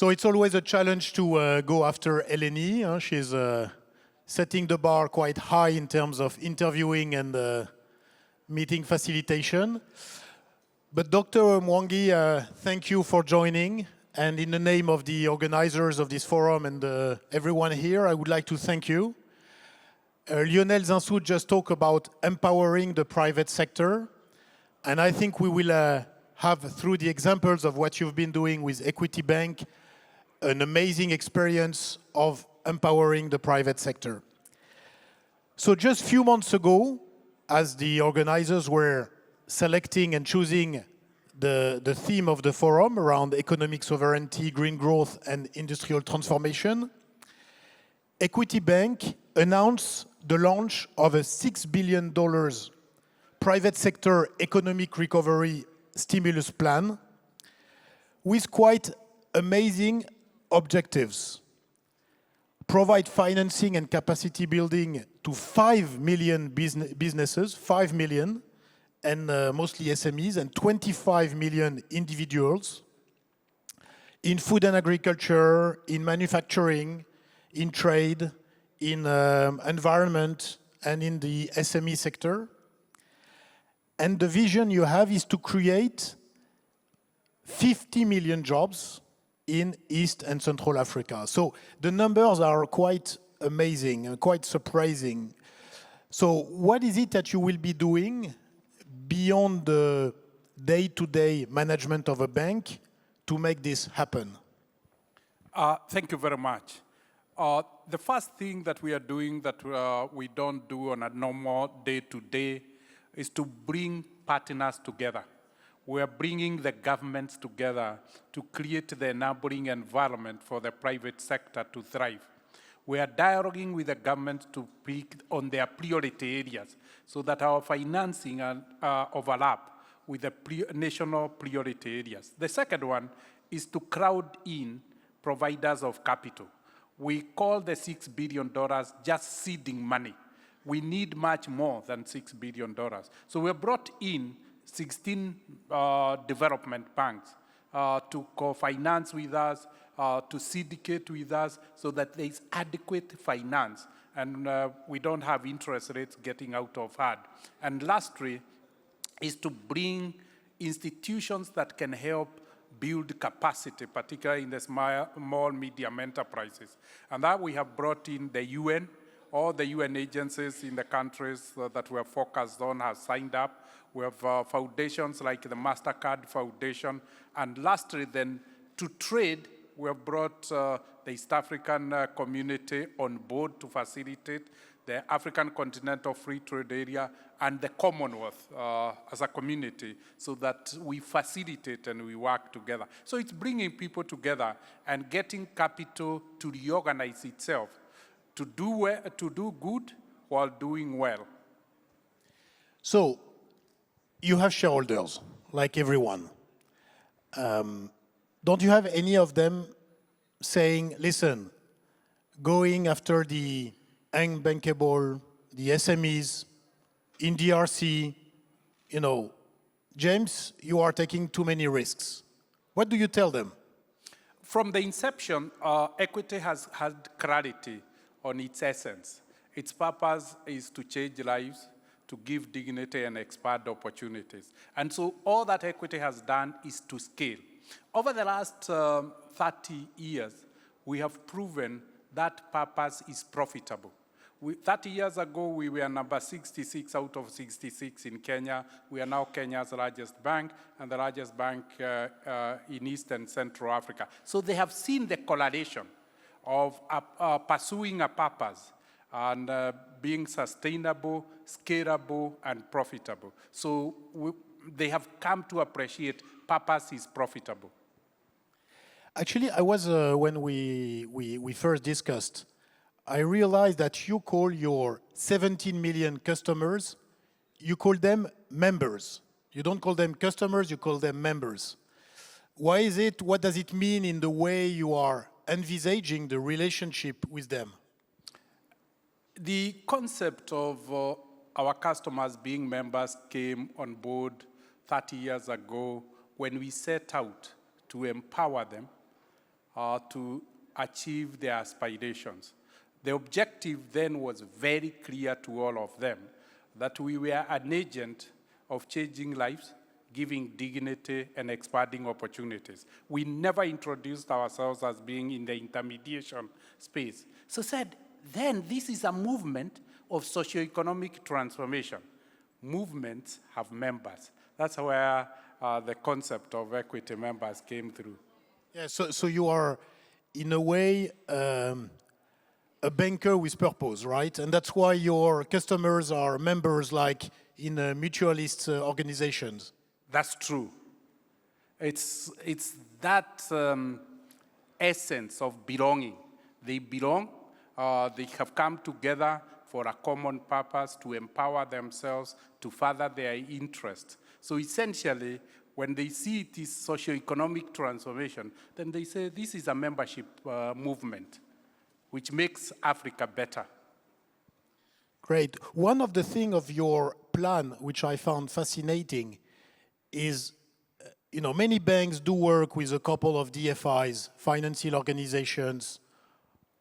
So it's always a challenge to go after Eleni. She's setting the bar quite high in terms of interviewing and meeting facilitation. But Dr. Mwangi, thank you for joining. And in the name of the organizers of this forum and everyone here, I would like to thank you. Lionel Zinsou just talked about empowering the private sector. And I think we will have, through the examples of what you've been doing with Equity Bank, an amazing experience of empowering the private sector. So just a few months ago, as the organizers were selecting and choosing the theme of the forum around economic sovereignty, green growth, and industrial transformation, Equity Bank announced the launch of a $6 billion private sector economic recovery stimulus plan with quite amazing objectives. Provide financing and capacity building to 5 million businesses, 5 million, and mostly SMEs, and 25 million individuals in food and agriculture, in manufacturing, in trade, in environment, and in the SME sector. And the vision you have is to create 50 million jobs in East and Central Africa. So the numbers are quite amazing and quite surprising. So what is it that you will be doing beyond the day-to-day management of a bank to make this happen? Thank you very much. The first thing that we are doing that we don't do on a normal day-to-day is to bring partners together. We are bringing the governments together to create the enabling environment for the private sector to thrive. We are dialoguing with the government to pick on their priority areas so that our financing overlap with the national priority areas. The second one is to crowd in providers of capital. We call the $6 billion just seeding money. We need much more than $6 billion. So we brought in 16 development banks to co-finance with us, to syndicate with us, so that there is adequate finance and we don't have interest rates getting out of hand. And lastly, is to bring institutions that can help build capacity, particularly in the small, medium enterprises. And that we have brought in the UN. All the UN agencies in the countries that we're focused on have signed up. We have foundations like the MasterCard Foundation. And lastly, then, to trade, we have brought the East African community on board to facilitate the African Continental Free Trade Area and the Commonwealth as a community so that we facilitate and we work together. So it's bringing people together and getting capital to reorganize itself, to do good while doing well. So you have shareholders, like everyone. Don't you have any of them saying, listen, going after the unbankable, the SMEs, in DRC, you know, James, you are taking too many risks. What do you tell them? From the inception, Equity has had clarity on its essence. Its purpose is to change lives, to give dignity and expand opportunities. And so all that Equity has done is to scale. Over the last 30 years, we have proven that purpose is profitable. 30 years ago, we were number 66 out of 66 in Kenya. We are now Kenya's largest bank and the largest bank in East and Central Africa. So they have seen the correlation of pursuing a purpose and being sustainable, scalable, and profitable. So they have come to appreciate purpose is profitable. Actually, I was, when we first discussed, I realized that you call your 17 million customers, you call them members. You don't call them customers, you call them members. Why is it? What does it mean in the way you are envisaging the relationship with them? The concept of our customers being members came on board 30 years ago when we set out to empower them to achieve their aspirations. The objective then was very clear to all of them, that we were an agent of changing lives, giving dignity and expanding opportunities. We never introduced ourselves as being in the intermediation space. So said, then this is a movement of socioeconomic transformation. Movements have members. That's where the concept of equity members came through. Yeah, so you are, in a way, a banker with purpose, right? And that's why your customers are members like in mutualist organizations. That's true. It's that essence of belonging. They belong, they have come together for a common purpose to empower themselves, to further their interests. So essentially, when they see this socio-economic transformation, then they say this is a membership movement, which makes Africa better. Great. One of the things of your plan, which I found fascinating, is, many banks do work with a couple of DFIs, financial organizations,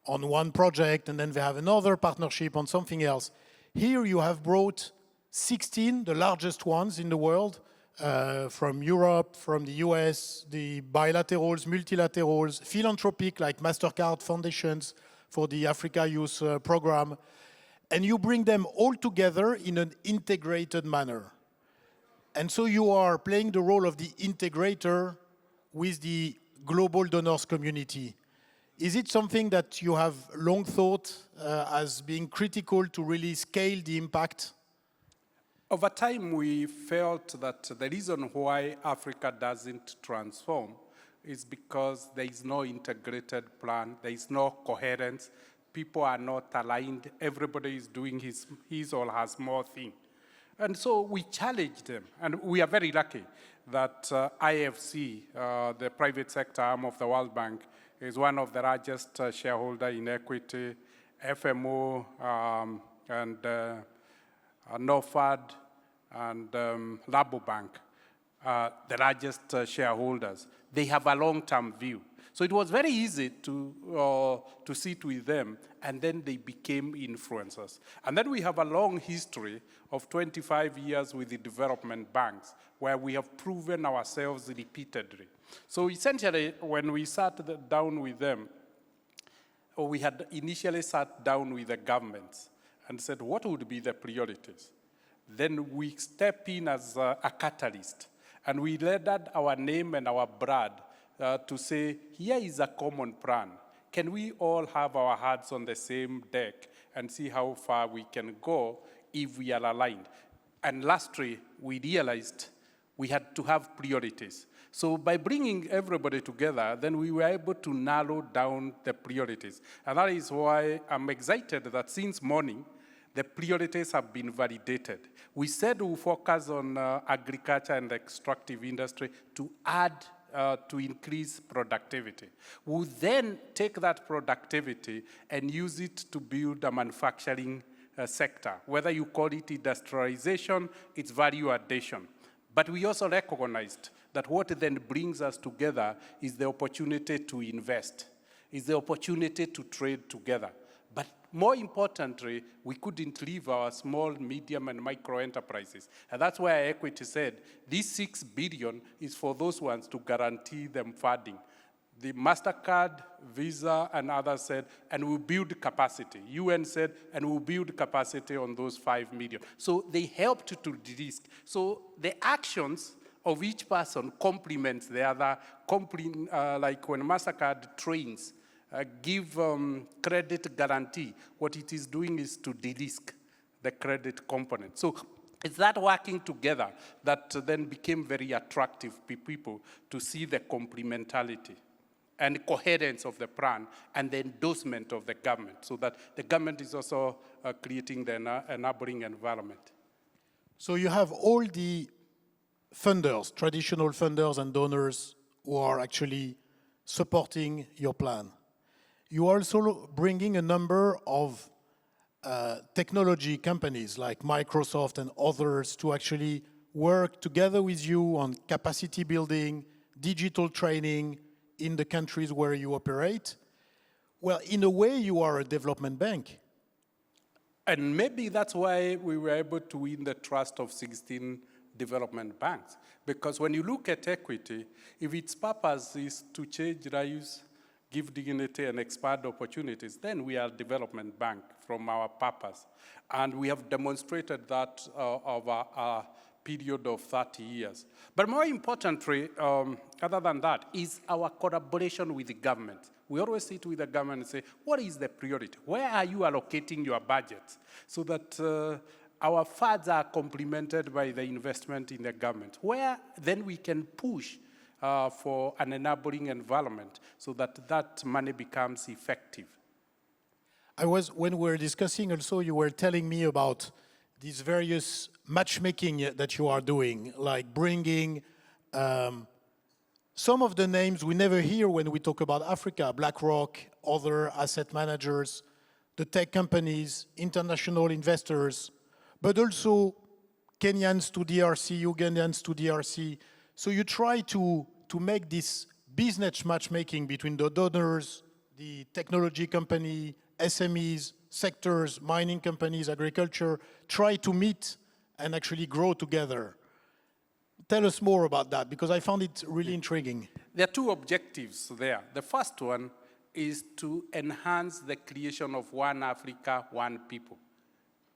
on one project, and then they have another partnership on something else. Here you have brought 16, the largest ones in the world, from Europe, from the US, the bilaterals, multilaterals, philanthropic like MasterCard foundations for the Africa Youth Program, and you bring them all together in an integrated manner. And so you are playing the role of the integrator with the global donors community. Is it something that you have long thought as being critical to really scale the impact? Over time, we felt that the reason why Africa doesn't transform is because there is no integrated plan, there is no coherence, people are not aligned, everybody is doing his or her small thing. And so we challenged them, and we are very lucky that IFC, the private sector arm of the World Bank, is one of the largest shareholder in equity, FMO and NOFAD and Rabobank, the largest shareholders. They have a long-term view. So it was very easy to sit with them, and then they became influencers. And then we have a long history of 25 years with the development banks, where we have proven ourselves repeatedly. So essentially, when we sat down with them, we had initially sat down with the governments and said, what would be the priorities? Then we step in as a catalyst, and we laid out our name and our blood to say, here is a common plan. Can we all have our hearts on the same deck and see how far we can go if we are aligned? And lastly, we realized we had to have priorities. So by bringing everybody together, then we were able to narrow down the priorities. And that is why I'm excited that since morning, the priorities have been validated. We said we'll focus on agriculture and extractive industry to add to increase productivity. We'll then take that productivity and use it to build a manufacturing sector. Whether you call it industrialization, it's value addition. But we also recognized that what then brings us together is the opportunity to invest, is the opportunity to trade together. But more importantly, we couldn't leave our small, medium, and micro enterprises. And that's why Equity said, this 6 billion is for those ones to guarantee them funding. The MasterCard, Visa, and others said, and we'll build capacity. UN said, and we'll build capacity on those 5 million. So they helped to de-risk. So the actions of each person complements the other, like when MasterCard trains, give credit guarantee, what it is doing is to de-risk the credit component. So it's that working together that then became very attractive to people to see the complementarity and coherence of the plan and the endorsement of the government, so that the government is also creating the enabling environment. So you have all the funders, traditional funders and donors who are actually supporting your plan. You are also bringing a number of technology companies like Microsoft and others to actually work together with you on capacity building, digital training, in the countries where you operate. Well, in a way, you are a development bank. And maybe that's why we were able to win the trust of 16 development banks. Because when you look at equity, if its purpose is to change lives, give dignity, and expand opportunities, then we are a development bank from our purpose. And we have demonstrated that over a period of 30 years. But more importantly, other than that, is our collaboration with the government. We always sit with the government and say, what is the priority? Where are you allocating your budget? So that our funds are complemented by the investment in the government, where then we can push for an enabling environment so that that money becomes effective. When we were discussing also, you were telling me about these various matchmaking that you are doing, like bringing some of the names we never hear when we talk about Africa, BlackRock, other asset managers, the tech companies, international investors, but also Kenyans to DRC, Ugandans to DRC. So you try to make this business matchmaking between the donors, the technology company, SMEs, sectors, mining companies, agriculture, try to meet and actually grow together. Tell us more about that, because I found it really intriguing. There are two objectives there. The first one is to enhance the creation of one Africa, one people,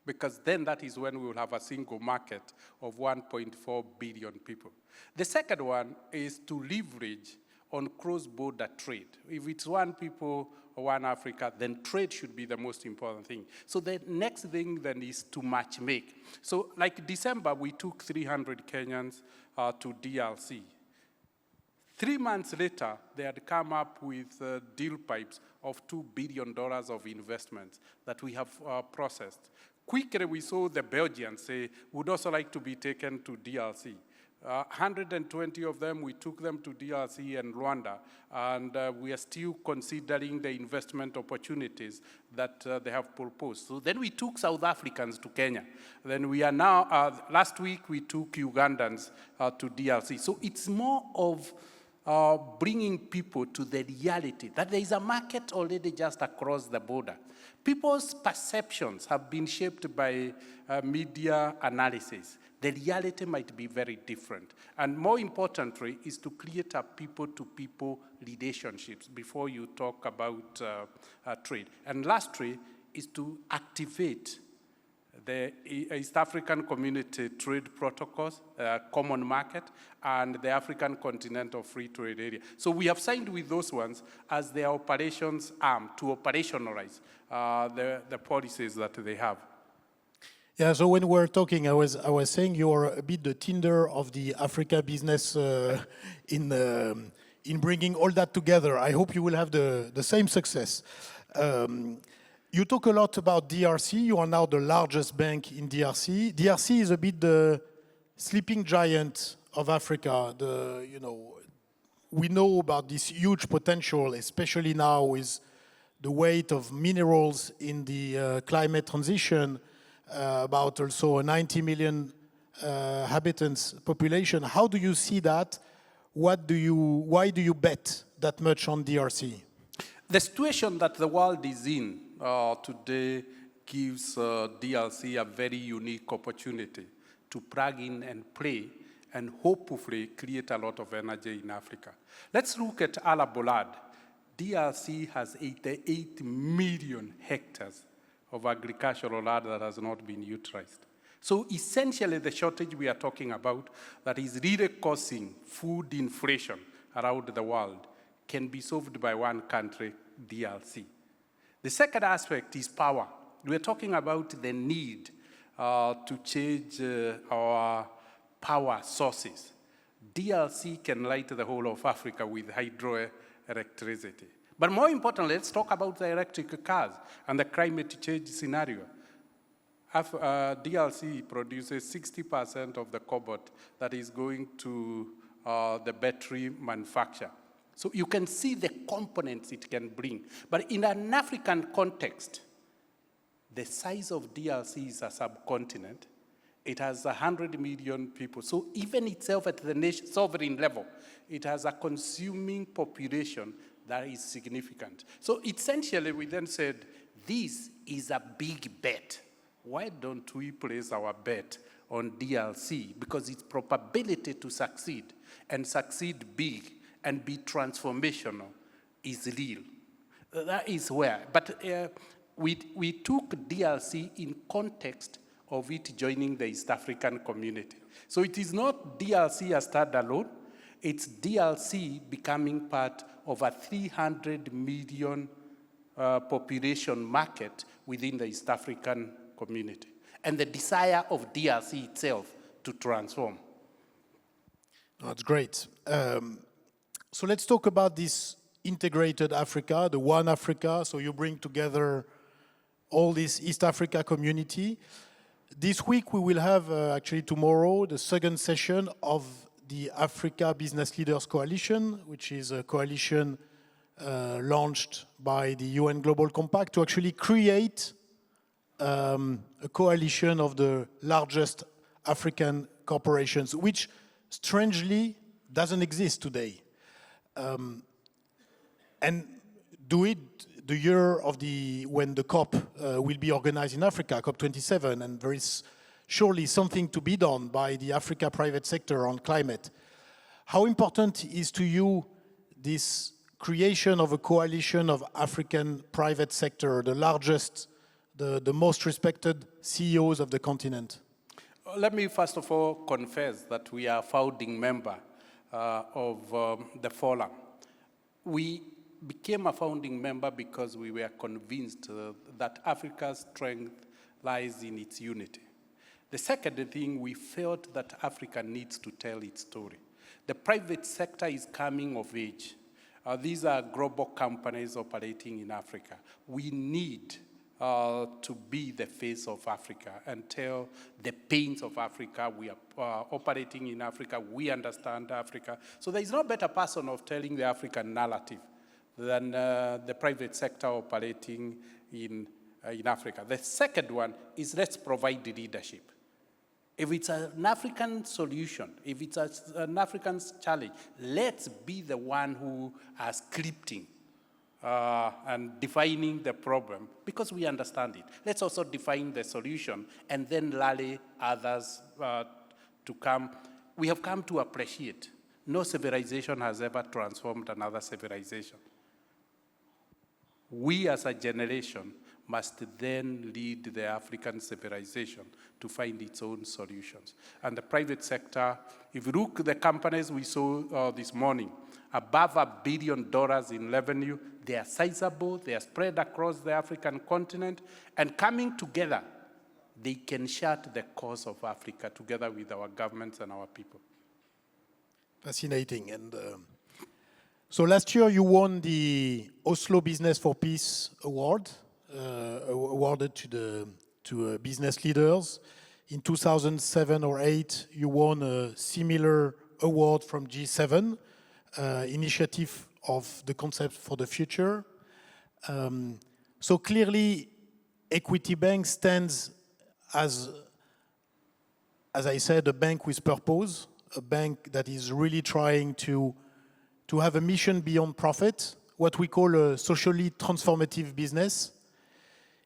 because then that is when we will have a single market of 1.4 billion people. The second one is to leverage on cross-border trade. If it's one people or one Africa, then trade should be the most important thing. So the next thing then is to match make. So like December, we took 300 Kenyans to DRC. 3 months later, they had come up with deal pipes of $2 billion of investments that we have processed. Quickly, we saw the Belgians say, would also like to be taken to DRC. 120 of them, we took them to DRC and Rwanda, and we are still considering the investment opportunities that they have proposed. So then we took South Africans to Kenya. Then we are now, last week we took Ugandans to DRC. So it's more of bringing people to the reality that there is a market already just across the border. People's perceptions have been shaped by media analysis. The reality might be very different. And more importantly is to create a people-to-people relationships before you talk about trade. And lastly is to activate the East African Community Trade Protocols, Common Market, and the African Continental Free Trade Area. So we have signed with those ones as their operations arm to operationalize the policies that they have. Yeah, so when we were talking, I was saying you're a bit the Tinder of the Africa business in bringing all that together. I hope you will have the same success. You talk a lot about DRC. You are now the largest bank in DRC. DRC is a bit the sleeping giant of Africa. We know about this huge potential, especially now with the weight of minerals in the climate transition, about also a 90 million inhabitants population. How do you see that? Why do you bet that much on DRC? The situation that the world is in today gives DRC a very unique opportunity to plug in and play and hopefully create a lot of energy in Africa. Let's look at Alabolad. DRC has 88 million hectares of agricultural land that has not been utilized. So essentially the shortage we are talking about that is really causing food inflation around the world can be solved by one country, DRC. The second aspect is power. We're talking about the need to change our power sources. DRC can light the whole of Africa with hydroelectricity. But more importantly, let's talk about the electric cars and the climate change scenario. DRC produces 60% of the cobalt that is going to the battery manufacture. So you can see the components it can bring. But in an African context, the size of DRC is a subcontinent. It has 100 million people. So even itself at the nation, sovereign level, it has a consuming population that is significant. So essentially, we then said, this is a big bet. Why don't we place our bet on DRC? Because its probability to succeed and succeed big and be transformational is real. That is where. But we took DRC in context of it joining the East African community. So it is not DRC as standalone, it's DRC becoming part of a 300 million population market within the East African community. And the desire of DRC itself to transform. That's great. So let's talk about this integrated Africa, the One Africa. So you bring together all this East Africa community. This week we will have, actually tomorrow, the second session of the Africa Business Leaders Coalition, which is a coalition launched by the UN Global Compact to actually create a coalition of the largest African corporations, which strangely doesn't exist today. And do it the year of when the COP will be organized in Africa, COP27, and there is surely something to be done by the Africa private sector on climate. How important is to you this creation of a coalition of African private sector, the largest, the most respected CEOs of the continent? Let me first of all confess that we are a founding member of the forum. We became a founding member because we were convinced that Africa's strength lies in its unity. The second thing, we felt that Africa needs to tell its story. The private sector is coming of age. These are global companies operating in Africa. We need to be the face of Africa and tell the pains of Africa. We are operating in Africa. We understand Africa. So there is no better person of telling the African narrative than the private sector operating in Africa. The second one is let's provide the leadership. If it's an African solution, if it's an African challenge, let's be the one who are scripting and defining the problem because we understand it. Let's also define the solution and then rally others to come. We have come to appreciate no civilization has ever transformed another civilization. We as a generation must then lead the African civilization to find its own solutions. And the private sector, if you look at the companies we saw this morning, above $1 billion in revenue, they are sizable, they are spread across the African continent, and coming together, they can chart the course of Africa together with our governments and our people. Fascinating. And so last year you won the Oslo Business for Peace Award, awarded to business leaders. In 2007 or 2008, you won a similar award from G7, initiative of the concept for the future. So clearly, Equity Bank stands as I said, a bank with purpose, a bank that is really trying to have a mission beyond profit, what we call a socially transformative business.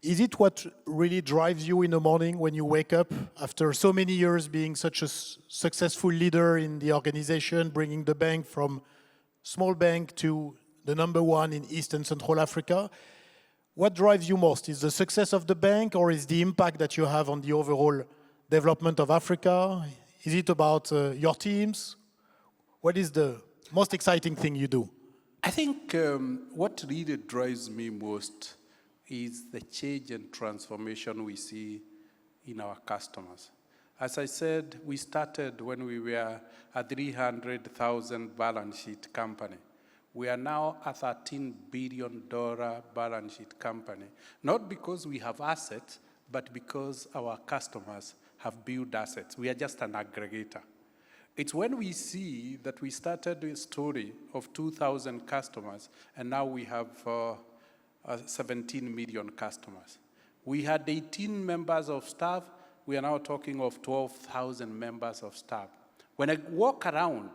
Is it what really drives you in the morning when you wake up after so many years being such a successful leader in the organization, bringing the bank from small bank to the #1 in East and Central Africa? What drives you most? Is the success of the bank or is the impact that you have on the overall development of Africa? Is it about your teams? What is the most exciting thing you do? I think what really drives me most is the change and transformation we see in our customers. As I said, we started when we were a 300,000 balance sheet company. We are now a $13 billion balance sheet company, not because we have assets, but because our customers have built assets. We are just an aggregator. It's when we see that we started a story of 2,000 customers, and now we have 17 million customers. We had 18 members of staff. we are now talking of 12,000 members of staff. When I walk around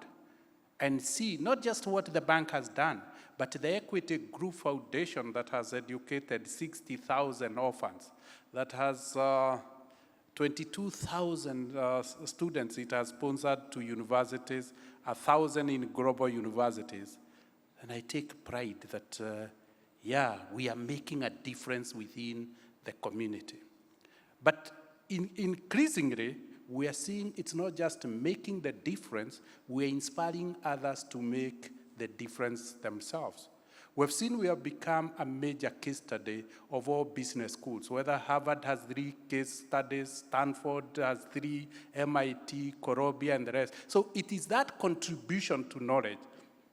and see not just what the bank has done, but the Equity Group Foundation that has educated 60,000 orphans, that has 22,000 students it has sponsored to universities, 1,000 in global universities. And I take pride that, yeah, we are making a difference within the community. But increasingly, we are seeing it's not just making the difference, we're inspiring others to make the difference themselves. We've seen we have become a major case study of all business schools, whether Harvard has 3 case studies, Stanford has 3, MIT, Columbia, and the rest. So it is that contribution to knowledge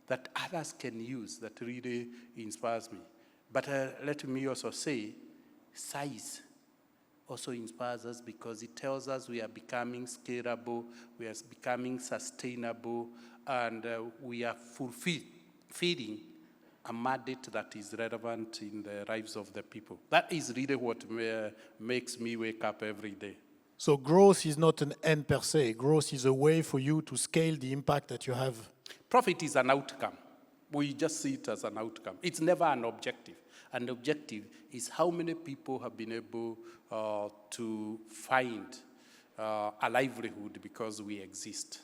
that others can use that really inspires me. But let me also say, size also inspires us because it tells us we are becoming scalable, we are becoming sustainable, and we are fulfilling a mandate that is relevant in the lives of the people. That is really what makes me wake up every day. So growth is not an end per se. Growth is a way for you to scale the impact that you have. Profit is an outcome. We just see it as an outcome. It's never an objective. An objective is how many people have been able to find a livelihood because we exist.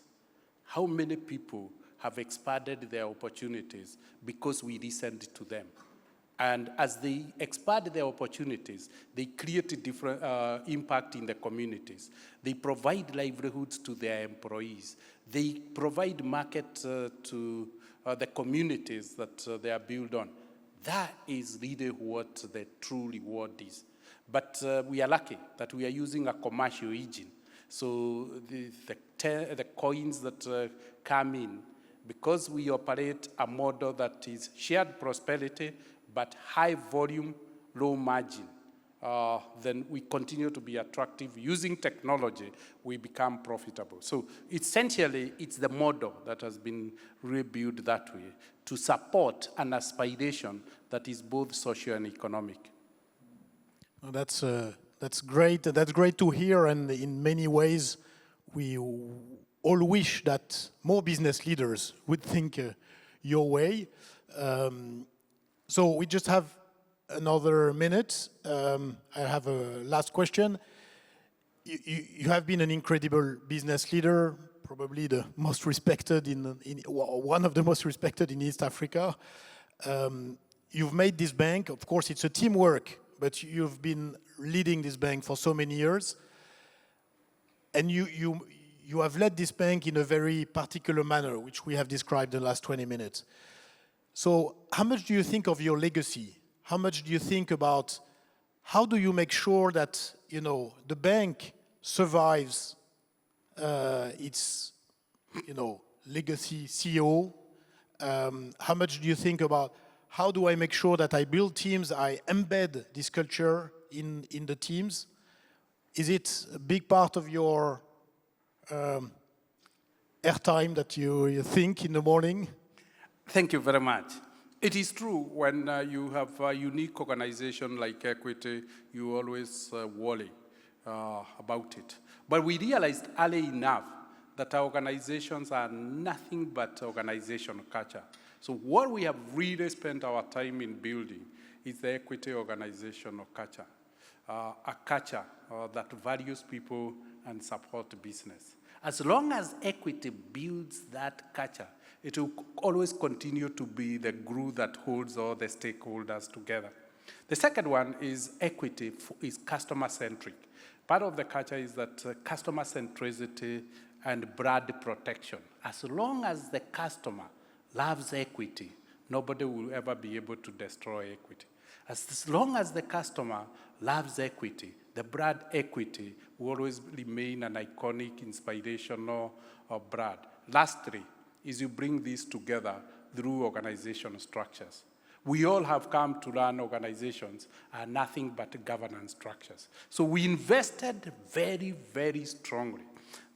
How many people have expanded their opportunities because we listened to them. And as they expand their opportunities, they create a different impact in the communities. They provide livelihoods to their employees. They provide market to the communities that they are built on. That is really what the true reward is. But we are lucky that we are using a commercial engine. So the coins that come in, because we operate a model that is shared prosperity, but high volume, low margin, then we continue to be attractive. Using technology, we become profitable. So essentially, it's the model that has been rebuilt that way to support an aspiration that is both social and economic. Well, that's great. That's great to hear, and in many ways, we all wish that more business leaders would think your way. So we just have another minute. I have a last question. You have been an incredible business leader, probably the most respected one of the most respected in East Africa. You've made this bank. Of course, it's a teamwork, but you've been leading this bank for so many years, and you have led this bank in a very particular manner, which we have described in the last 20 minutes. So how much do you think of your legacy? How much do you think about how do you make sure that, you know, the bank survives its, you know, legacy CEO? How much do you think about how do I make sure that I build teams, I embed this culture in the teams? Is it a big part of your airtime that you think in the morning? Thank you very much. It is true, when you have a unique organization like Equity, you always worry about it. But we realized early enough that our organizations are nothing but organizational culture. So what we have really spent our time in building is the Equity organizational culture, a culture that values people and supports business. As long as Equity builds that culture, it will always continue to be the glue that holds all the stakeholders together. The second one is Equity is customer-centric. Part of the culture is that customer centricity and brand protection. As long as the customer loves Equity, nobody will ever be able to destroy Equity. As long as the customer loves Equity, the brand Equity will always remain an iconic, inspirational brand. Lastly, is you bring these together through organizational structures. We all have come to run organizations are nothing but governance structures. So we invested very, very strongly.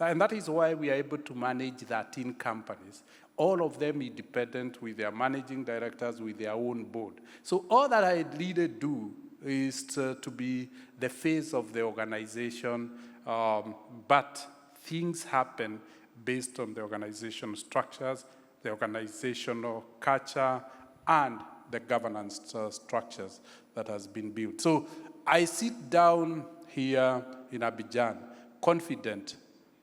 And that is why we are able to manage 13 companies, all of them independent with their managing directors, with their own board. So all that I really do is to be the face of the organization but things happen based on the organizational structures, the organizational culture, and the governance structures that has been built. So I sit down here in Abidjan confident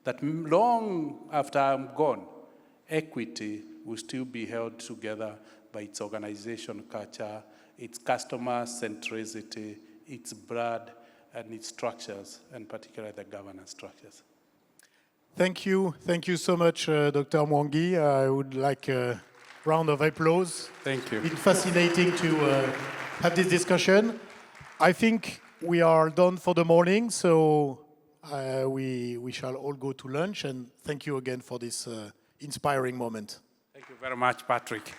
that long after I'm gone, Equity will still be held together by its organization culture, its customer centricity, its brand, and its structures, and particularly the governance structures. Thank you so much, Dr. Mwangi. I would like a round of applause. Thank you. It's fascinating to have this discussion. I think we are done for the morning, so we shall all go to lunch, and thank you again for this inspiring moment. Thank you very much, Patrick.